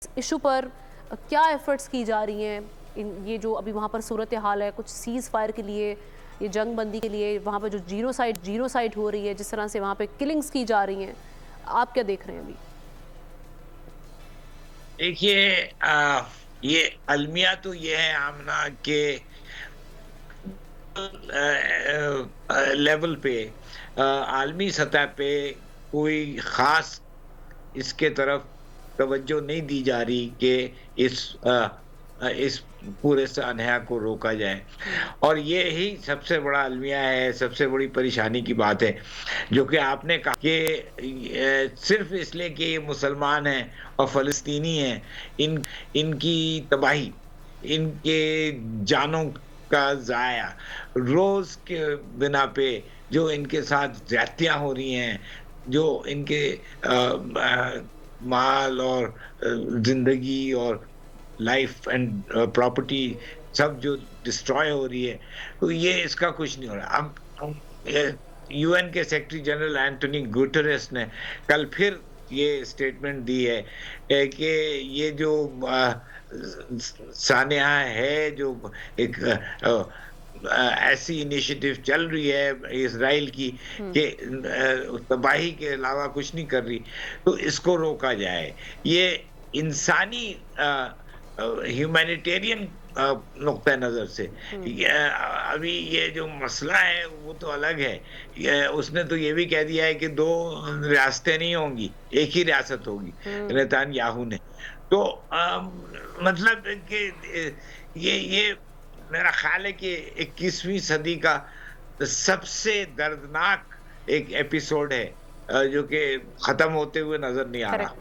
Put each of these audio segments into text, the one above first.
Issue پر کیا efforts کی جا رہی ہیں؟ یہ جو ابھی وہاں پر صورتحال ہے، کچھ سیز فائر کے لیے، یہ جنگ بندی کے لیے، وہاں پر جو جینوسائیڈ ہو رہی ہے، جس طرح سے وہاں پہ کلنگز کی جا رہی ہیں، آپ کیا دیکھ رہے ہیں ابھی؟ دیکھیے یہ المیہ تو یہ ہے آمنہ کہ لیول پہ عالمی سطح پہ کوئی خاص اس کے طرف توجہ نہیں دی جا رہی کہ اس پورے سانحہ کو روکا جائے، اور یہی سب سے بڑا المیہ ہے، سب سے بڑی پریشانی کی بات ہے، جو کہ آپ نے کہا کہ صرف اس لیے کہ یہ مسلمان ہیں اور فلسطینی ہیں، ان کی تباہی، ان کے جانوں کا ضائع، روز کے بنا پہ جو ان کے ساتھ زیادتیاں ہو رہی ہیں، جو ان کے مال اور زندگی اور لائف اینڈ پراپرٹی سب جو ڈسٹروائے ہو رہی ہے، تو یہ اس کا کچھ نہیں ہو رہا۔ اب یو این کے سیکرٹری جنرل اینٹونی گوٹریس نے کل پھر یہ اسٹیٹمنٹ دی ہے کہ یہ جو سانحہ ہے، جو ایک ایسی انیشیٹو چل رہی ہے اسرائیل کی کہ تباہی کے علاوہ کچھ نہیں کر رہی، تو اس کو روکا جائے۔ یہ انسانی ہیومینیٹیرین نقطہ نظر سے ابھی یہ جو مسئلہ ہے وہ تو الگ ہے۔ اس نے تو یہ بھی کہہ دیا ہے کہ 2 ریاستیں نہیں ہوں گی، ایک ہی ریاست ہوگی، نیتان یاہو نے۔ تو مطلب کہ یہ میرا خیال ہے کہ 21ویں صدی کا سب سے دردناک ایک ایپیسوڈ ہے جو کہ ختم ہوتے ہوئے نظر نہیں آ رہا۔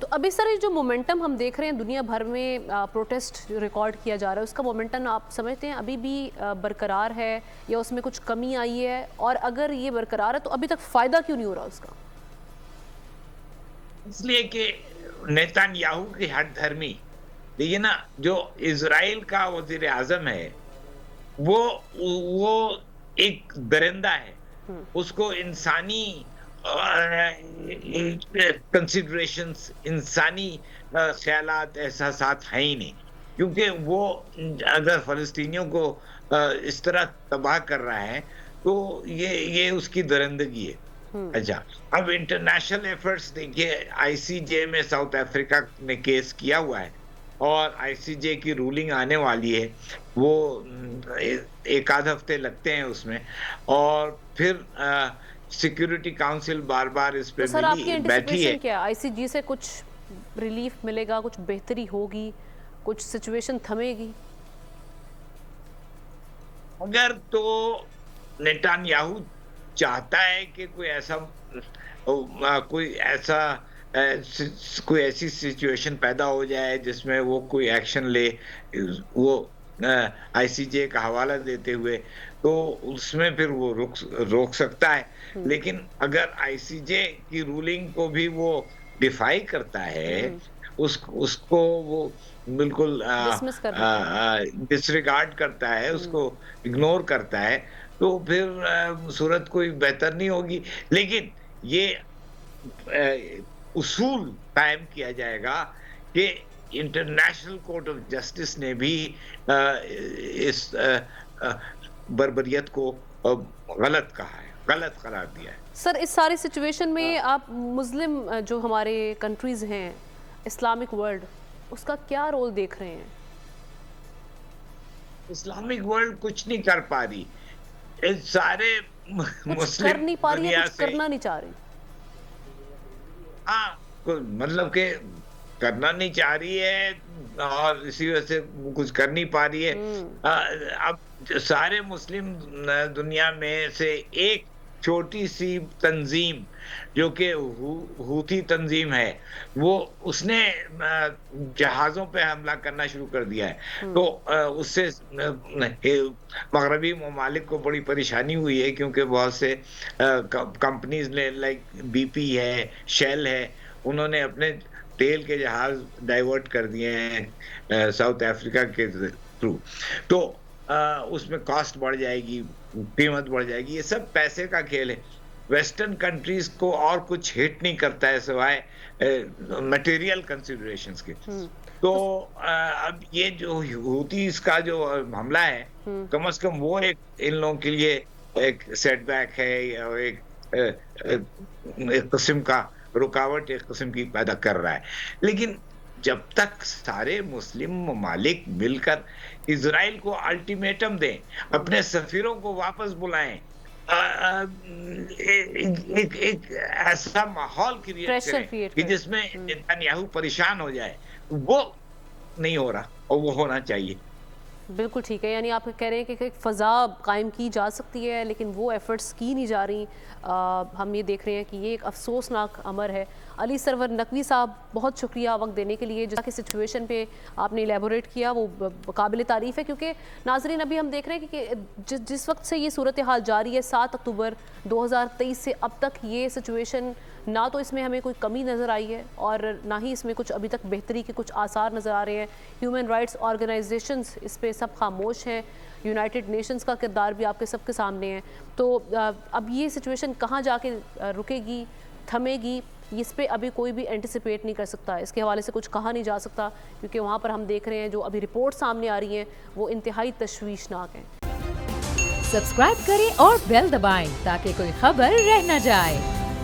تو ابھی سر یہ جو مومنٹم ہم دیکھ رہے ہیں دنیا بھر میں پروٹیسٹ ریکارڈ کیا جا رہا ہے، اس کا مومنٹم آپ سمجھتے ہیں ابھی بھی برقرار ہے یا اس میں کچھ کمی آئی ہے؟ اور اگر یہ برقرار ہے تو ابھی تک فائدہ کیوں نہیں ہو رہا اس کا؟ اس لیے کہ نیتان یاہو کی ہٹ دھرمی، دیکھیے نا، جو اسرائیل کا وزیر اعظم ہے وہ ایک درندہ ہے، اس کو انسانی کنسیڈریشنز، انسانی خیالات، احساسات ہیں ہی نہیں، کیونکہ وہ اگر فلسطینیوں کو اس طرح تباہ کر رہا ہے تو یہ اس کی درندگی ہے۔ اچھا، اب انٹرنیشنل ایفرٹس دیکھیے، آئی سی جے میں ساؤتھ افریقہ نے کیس کیا ہوا ہے اور آئی سی جے کی رولنگ آنے والی ہے، وہ 1 آدھ ہفتے لگتے ہیں اس میں، اور پھر سیکیورٹی کاؤنسل بار بار اس پہ تو سر آپ کی بیٹھی ہے۔ انٹیسپیشن کیا ہے؟ آئی سی جی سے کچھ ریلیف ملے گا، کچھ بہتری ہوگی، کچھ سچویشن تھمے گی؟ اگر تو نیتان یاہو چاہتا ہے کہ کوئی ایسی سچویشن پیدا ہو جائے جس میں وہ کوئی ایکشن لے، وہ آئی سی جے کا حوالہ دیتے ہوئے، تو اس میں پھر وہ روک سکتا ہے۔ لیکن اگر آئی سی جے کی رولنگ کو بھی وہ ڈیفائی کرتا ہے، اس کو وہ بالکل ڈسمس کر دیتا ہے۔ ڈس ریگارڈ کرتا ہے، اس کو اگنور کرتا ہے، تو پھر صورت کوئی بہتر نہیں ہوگی۔ لیکن یہ اصول قائم کیا جائے گا کہ انٹرنیشنل کورٹ آف جسٹس نے بھی اس بربریت کو غلط کہا ہے، غلط قرار دیا ہے۔ سر اس ساری سچویشن میں آپ مسلم جو ہمارے کنٹریز ہیں، اسلامک ورلڈ، اس کا کیا رول دیکھ رہے ہیں؟ اسلامک ورلڈ کچھ نہیں کر پا رہی، سارے کچھ کر مسلم نہیں پا رہی ہے، دنیا کچھ سے، کرنا نہیں چاہ رہی؟ مطلب کہ کرنا نہیں چاہ رہی ہے اور اسی وجہ سے کچھ کر نہیں پا رہی ہے۔ اب سارے مسلم دنیا میں سے ایک چھوٹی سی تنظیم جو کہ ہوتی تنظیم ہے، اس نے جہازوں پہ حملہ کرنا شروع کر دیا ہے، تو اس سے مغربی ممالک کو بڑی پریشانی ہوئی ہے، کیونکہ بہت سے کمپنیز نے، لائک بی پی ہے، شیل ہے، انہوں نے اپنے تیل کے جہاز ڈائیورٹ کر دیے ہیں ساؤتھ افریقہ کے تھرو، تو اس میں کاسٹ بڑھ جائے گی، قیمت بڑھ جائے گی، یہ سب پیسے کا کھیل ہے۔ ویسٹرن کنٹریز کو اور کچھ ہٹ نہیں کرتا ہے سوائے میٹیریل کنسیڈریشنز کے. تو اب یہ جو حوثیز کا جو حملہ ہے کم از کم وہ ایک ان لوگوں کے لیے ایک سیٹ بیک ہے یا ایک قسم کا رکاوٹ ایک قسم کی پیدا کر رہا ہے. لیکن جب تک سارے مسلم ممالک مل کر اسرائیل کو الٹیمیٹم دیں, اپنے سفیروں کو واپس بلائیں, ایک ایسا ماحول کریٹ کریں کہ جس میں نتنیاہو پریشان ہو جائے, وہ نہیں ہو رہا اور وہ ہونا چاہیے. بالکل ٹھیک ہے, یعنی آپ کہہ رہے ہیں کہ ایک فضا قائم کی جا سکتی ہے لیکن وہ ایفرٹس کی نہیں جا رہی. ہم یہ دیکھ رہے ہیں کہ یہ ایک افسوسناک امر ہے. علی سرور نقوی صاحب, بہت شکریہ وقت دینے کے لیے. جس کی سچویشن پہ آپ نے ایلیبوریٹ کیا وہ قابل تعریف ہے, کیونکہ ناظرین ابھی ہم دیکھ رہے ہیں کہ جس وقت سے یہ صورتحال جاری ہے 7 اکتوبر 2023 سے اب تک یہ سچویشن نہ تو اس میں ہمیں کوئی کمی نظر آئی ہے اور نہ ہی اس میں کچھ ابھی تک بہتری کے کچھ آثار نظر آ رہے ہیں. ہیومن رائٹس آرگنائزیشنز اس پہ سب خاموش ہیں, یونائٹڈ نیشنز کا کردار بھی آپ کے سب کے سامنے ہے. تو اب یہ سچویشن کہاں جا کے رکے گی, تھمے گی, اس پہ ابھی کوئی بھی اینٹیسپیٹ نہیں کر سکتا. اس کے حوالے سے کچھ کہا نہیں جا سکتا کیونکہ وہاں پر ہم دیکھ رہے ہیں جو ابھی رپورٹ سامنے آ رہی ہیں وہ انتہائی تشویشناک ہیں. سبسکرائب کریں اور بیل دبائیں تاکہ کوئی خبر رہ نہ جائے.